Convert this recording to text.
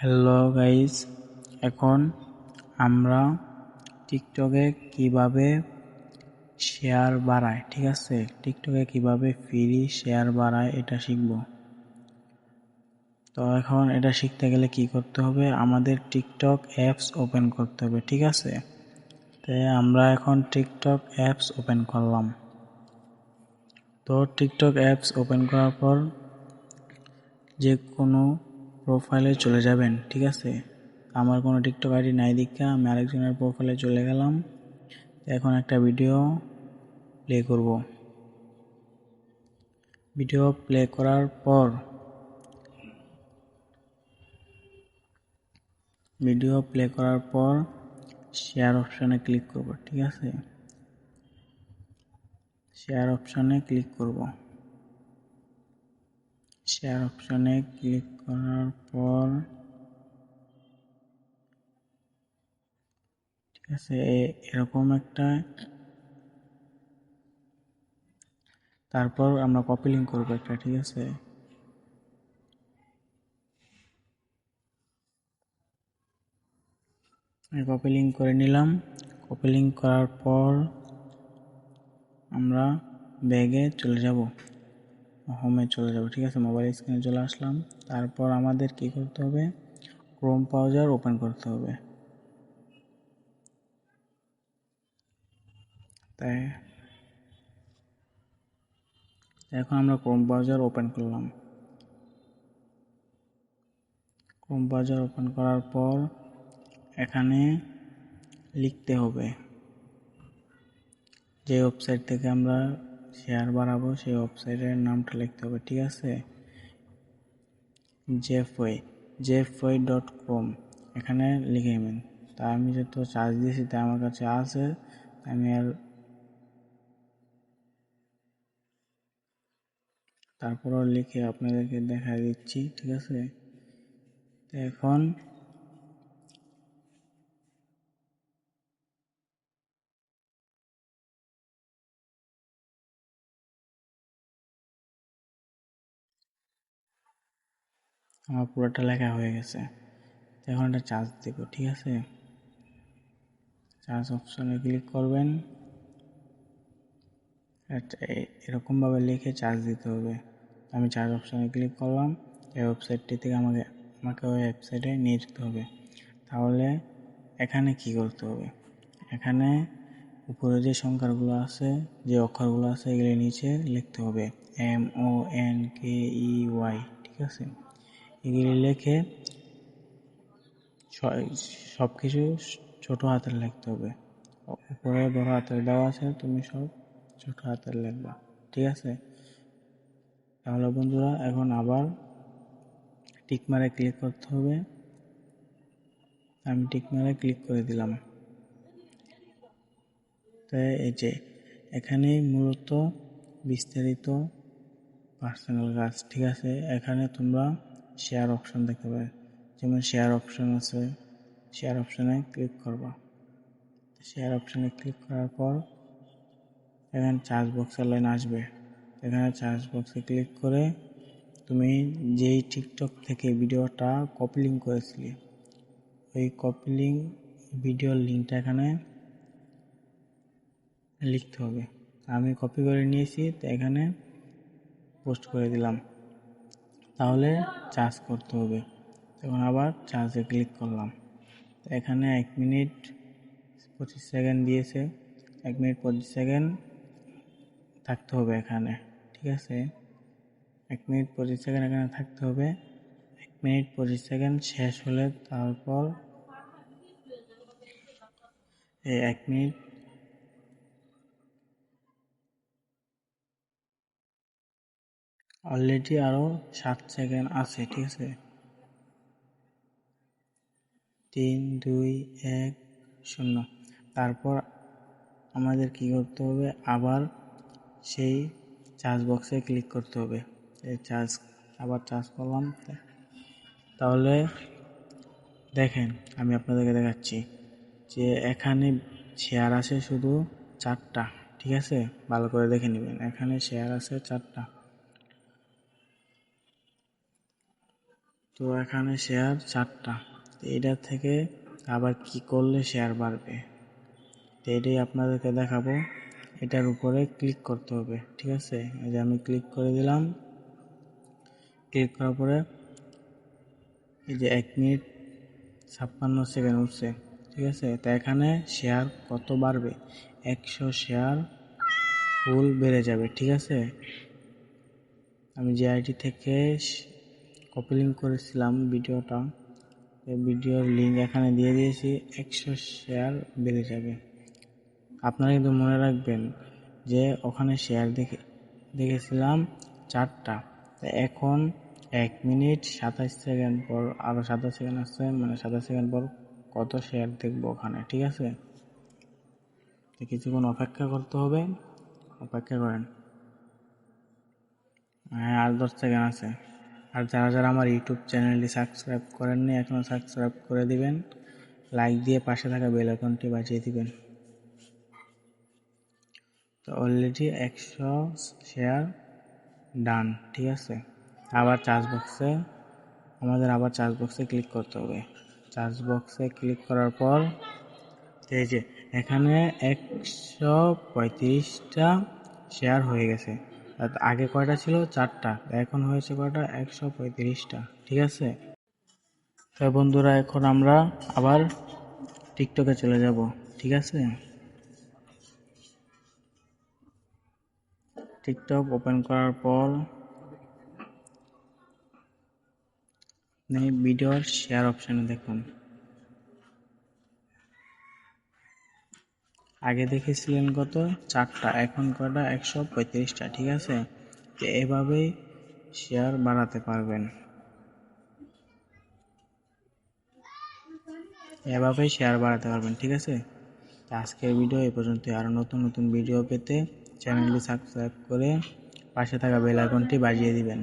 Hello guys, এখন আমরা টিকটকে কিভাবে শেয়ার বাড়ায়, ঠিক আছে? টিকটকে কিভাবে ফ্রি শেয়ার বাড়ায় এটা শিখব। তো এখন এটা শিখতে গেলে কি করতে হবে, আমাদের টিকটক অ্যাপস ওপেন করতে হবে, ঠিক আছে? তাই আমরা এখন টিকটক অ্যাপস ওপেন করলাম। তো টিকটক অ্যাপস ওপেন করার পর যে কোনো প্রোফাইলে চলে যাবেন, ঠিক আছে? আমার কোনো টিকটক আইডি নাই দেখা আমি আরেকজনের প্রোফাইলে চলে গেলাম। এখন একটা ভিডিও প্লে করব। ভিডিও প্লে করার পর শেয়ার অপশনে ক্লিক করব, ঠিক আছে? শেয়ার অপশনে ক্লিক করব। শেয়ার অপশনে ক্লিক করার পর ঠিক আছে, এরকম একটা, তারপর আমরা কপি লিঙ্ক করব একটা, ঠিক আছে? কপি লিঙ্ক করে নিলাম। কপি লিঙ্ক করার পর আমরা ব্যাগে চলে যাব, হোমে চলে যাব, ঠিক আছে? মোবাইল স্ক্রিনে চলে আসলাম। তারপর আমাদের কি করতে হবে, ক্রোম ব্রাউজার ওপেন করতে হবে। তাই এখন আমরা ক্রোম ব্রাউজার ওপেন করলাম। ক্রোম ব্রাউজার ওপেন করার পর এখানে লিখতে হবে যে ওয়েবসাইট থেকে আমরা শেয়ার বাড়াবো সেই ওয়েবসাইটের নামটা লিখতে হবে, ঠিক আছে? jefway.com এখানে লিখে নেবেন। তা আমি যেহেতু চার্জ দিয়েছি তাই আমার কাছে আছে, আমি আর তারপরও লিখে আপনাদেরকে দেখা দিচ্ছি, ঠিক আছে? এখন আমার পুরোটা লেখা হয়ে গেছে। এখন এটা চার্জ দেব, ঠিক আছে? চার্জ অপশনে ক্লিক করবেন। এরকমভাবে লিখে চার্জ দিতে হবে। আমি চার্জ অপশনে ক্লিক করলাম। এই ওয়েবসাইটটি থেকে আমাকে ওই ওয়েবসাইটে নিয়ে যেতে হবে। তাহলে এখানে কি করতে হবে, এখানে উপরে যে সংখ্যাগুলো আছে, যে অক্ষরগুলো আছে, এগুলি নিচে লিখতে হবে MONKEY, ঠিক আছে? এগুলি লিখে সব কিছু ছোট হাতের লিখতে হবে। উপরে বড় হাতের দেওয়া আছে, তুমি সব ছোট হাতের লিখবা, ঠিক আছে? তাহলে বন্ধুরা এখন আবার টিকমারে ক্লিক করতে হবে। আমি টিকমারে ক্লিক করে দিলাম। তাই এই যে এখানে মূলত বিস্তারিত পার্সোনাল কাজ, ঠিক আছে? এখানে তোমরা শেয়ার অপশন দেখতে পাবে, যেমন শেয়ার অপশন আছে, শেয়ার অপশনে ক্লিক করবা। শেয়ার অপশনে ক্লিক করার পর এখানে চার্জ বক্সের লাইন আসবে। এখানে চার্জ বক্সে ক্লিক করে তুমি যেই টিকটক থেকে ভিডিওটা কপি লিঙ্ক করেছিলে ওই কপি লিঙ্ক ভিডিওর লিঙ্কটা এখানে লিখতে হবে। আমি কপি করে নিয়েছি, তো এখানে পোস্ট করে দিলাম। তাহলে চার্জ করতে হবে। তখন আবার চার্জে ক্লিক করলাম। এখানে 1 মিনিট 25 সেকেন্ড দিয়েছে। 1 মিনিট 25 সেকেন্ড থাকতে হবে এখানে, ঠিক আছে? 1 মিনিট 25 সেকেন্ড এখানে থাকতে হবে। 1 মিনিট 25 সেকেন্ড শেষ হলে তারপর এই 1 মিনিট অলরেডি আরো 7 সেকেন্ড আছে, ঠিক আছে? 3, 2, 1, 0। তারপর আমাদের কি করতে হবে, আবার সেই চার্জ বক্সে ক্লিক করতে হবে। এই আবার চার্জ করলাম। তাহলে দেখেন, আমি আপনাদেরকে দেখাচ্ছি যে এখানে শেয়ার আছে শুধু 4টা, ঠিক আছে? ভালো করে দেখে নেবেন, এখানে শেয়ার আছে 4টা। তো তো এখানে শেয়ার 4টা, এটা থেকে আবার কি করলে শেয়ার বাড়বে তো এটাই আপনাদেরকে দেখাবো। এটার উপরে ক্লিক করতে হবে, ঠিক আছে। এই যে আমি ক্লিক করে দিলাম। ক্লিক করার পরে এই যে 1 মিনিট 56 সেকেন্ড উঠছে, ঠিক আছে। তো এখানে শেয়ার কত বাড়বে, 100 শেয়ার ফুল বেড়ে যাবে, ঠিক আছে। আমি যে আইডি থেকে কপি লিঙ্ক করেছিলাম ভিডিওটা, এই ভিডিওর লিঙ্ক এখানে দিয়ে দিয়েছি। 100 শেয়ার বেড়ে যাবে। আপনারা কিন্তু মনে রাখবেন যে ওখানে শেয়ার দেখেছিলাম 4টা, এখন 1 মিনিট 27 সেকেন্ড পর আরো 27 সেকেন্ড আসছে, মানে 27 সেকেন্ড পর কত শেয়ার দেখবো ওখানে, ঠিক আছে। তো কিছুক্ষণ অপেক্ষা করতে হবে, অপেক্ষা করেন। হ্যাঁ, আর 10 সেকেন্ড আছে। আর যারা যারা আমার ইউটিউব চ্যানেলটি সাবস্ক্রাইব করেননি এখনো সাবস্ক্রাইব করে দিবেন, লাইক দিয়ে পাশে থাকা বেল আইকনটি বাজিয়ে দিবেন। তো অলরেডি 100 শেয়ার ডান, ঠিক আছে। আবার চার্জ বক্সে ক্লিক করতে হবে। চার্জ বক্সে ক্লিক করার পর এই যে এখানে 135টা শেয়ার হয়ে গেছে। আগে কয়টা ছিল, 4টা, এখন হয়েছে কয়টা, 135টা, ঠিক আছে। তো বন্ধুরা এখন আমরা আবার টিকটকে চলে যাব, ঠিক আছে। টিকটক ওপেন করার পর ভিডিওর শেয়ার অপশানে দেখুন। আগে দেখেছিলেন কত, 4টা, এখন কয়টা, 135টা, ঠিক আছে। তো এভাবেই শেয়ার বাড়াতে পারবেন, ঠিক আছে। তো আজকের ভিডিও এই পর্যন্ত। আরো নতুন নতুন ভিডিও পেতে চ্যানেলটি সাবস্ক্রাইব করে পাশে থাকা বেল আইকনটি বাজিয়ে দিবেন।